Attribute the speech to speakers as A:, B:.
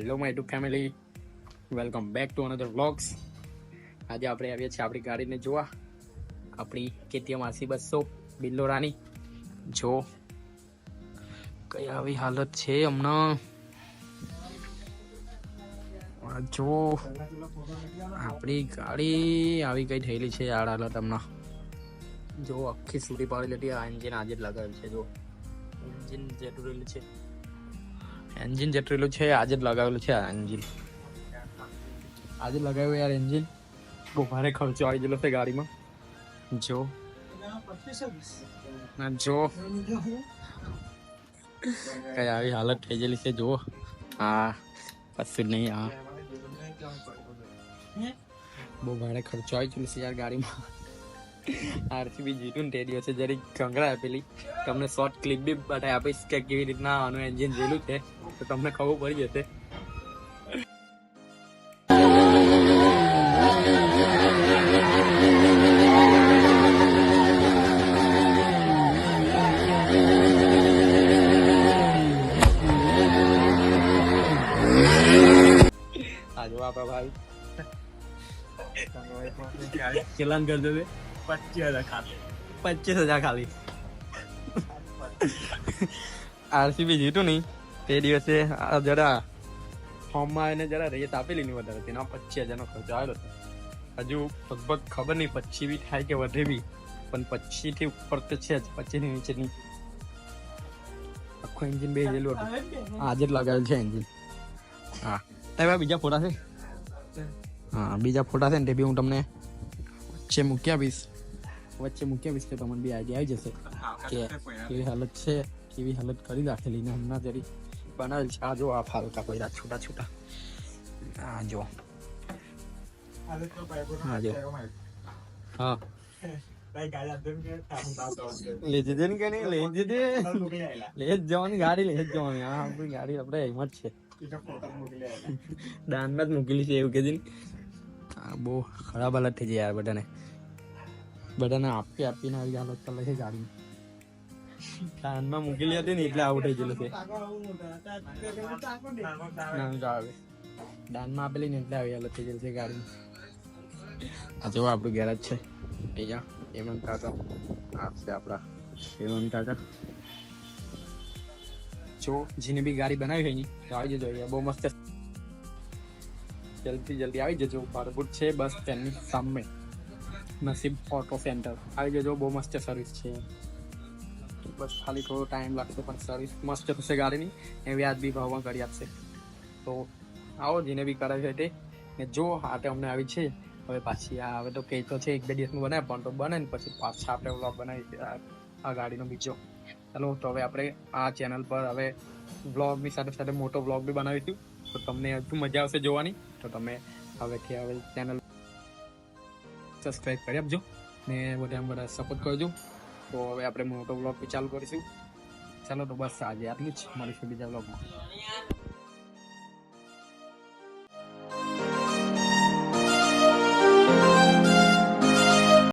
A: Hello my two family, welcome back to another vlogs. આજે આપણે આવીએ છીએ આપણી ગાડીને જોવા, આપણી KTM RC 200 બિલ્લોરાની. જો કઈ આવી હાલત છે હમણાં, જો આપણી ગાડી આવી કઈ થયેલી છે યાર હાલત હમણાં. જો આખી સૂરી પાડી લીધી. આ એન્જિન આજે જ લગાવેલું છે. જો એન્જિન જતું રહેલું છે, એન્જિન જતું રહેલું છે. આજે જ લગાવેલું છે આ એન્જિન, આજે લગાવ્યું યાર એન્જિન. બહુ ભારે ખર્ચો આવી ગયેલો છે ગાડીમાં. જો જો કઈ આવી હાલત થઈ ગયેલી છે. જુઓ, હા કશું જ નહીં. હા બહુ ભારે ખર્ચો આવી ગયેલો છે યાર ગાડીમાં. RCB જીતું ને તે દિવસે જરી કંગરા આપેલી. તમને શોર્ટ ક્લિપ બી બતાવી આપીશ કે કેવી રીતના આનું એન્જિન જેલું છે, તો તમને ખબર પડી જશે. આ જો આપણા ભાઈ ચલાન કરી દે 25,000 ખાલી, 25,000 ખાલી. RCB જીતું નહીં તે દિવસે જરા ફોર્મમાં એને જરા રેત આપેલી નહીં વધારે, તેના 25,000 ખર્ચો આવેલો હતો. હજુ લગભગ ખબર નહીં 25 બી થાય કે વધે બી, પણ 25 થી ઉપર તો છે જ, 25 ની નીચે નહીં. આખું એન્જિન બે જેલું હતું, આજે જ લગાવેલ છે એન્જિન. હા તારા બીજા ફોટા છે? હા બીજા ફોટા છે ને તે બી હું તમને વચ્ચે મૂકી આપીશ કે તમને બી આઈડિયા આવી જશે કે કેવી હાલત છે, કેવી હાલત કરી રાખેલી ને હમણાં જરી બનાવેલ છે. આ જો આ ફાલકા પડ્યા છોટા છોટા. આ જો હા જો હા લઈ જજે ને કે નહીં લઈ જજે, લઈ જ જવાની ગાડી, લઈ જ જવાની. હા આપણી ગાડી આપણે હિંમત છે, દાનમાં જ મૂકેલી છે એવું કે છે. હા બહુ ખરાબ હાલત થઈ જાય યાર. બધાને આપીને આવી હાલત ચાલે છે ગાડી. દાનમાં મૂકેલી હતી ને એટલે આવું થઈ ગયેલું છે. દાનમાં આપેલી ને એટલે આવી હાલત થઈ ગયેલી છે ગાડી. આ જો આપણું ગેરેજ છે અહીંયા, હેમંત કાકા. આ છે આપણા હેમંત કાકા. જો જેને બી ગાડી બનાવી હોય ને તો આવી જજો અહીંયા, બહુ મસ્ત. જલ્દી આવી જજો. પારગુટ છે બસ સ્ટેન્ડની સામે, નસીબ ઓટો સેન્ટર. આવી જજો, બહુ મસ્ત સર્વિસ છે. બસ ખાલી થોડો ટાઈમ લાગશે પણ સર્વિસ મસ્ત થશે ગાડીની. એ વ્યાજબી ભાવમાં કરી આપશે. તો આવો જેને બી કરે છે તે. ને જો આટે અમને આવી છે હવે પાછી. આ હવે તો કંઈ તો છે 1-2 દિવસનું બનાવે, પણ તો બને ને પછી પાછા આપણે વ્લોગ બનાવી આ ગાડીનો બીજો. ચાલો તો હવે આપણે આ ચેનલ પર હવે વ્લોગની સાથે સાથે મોટો વ્લોગ બી બનાવીશું, તો તમને હજુ મજા આવશે જોવાની. તો તમે હવે ચેનલ સબસ્ક્રાઈબ કરી આપજો ને બધા સપોર્ટ કરજો. તો હવે આપણે મોટો વ્લોગ બી ચાલુ કરીશું. ચાલો તો બસ આજે આટલું જ, મળીશું બીજા વ્લોગમાં.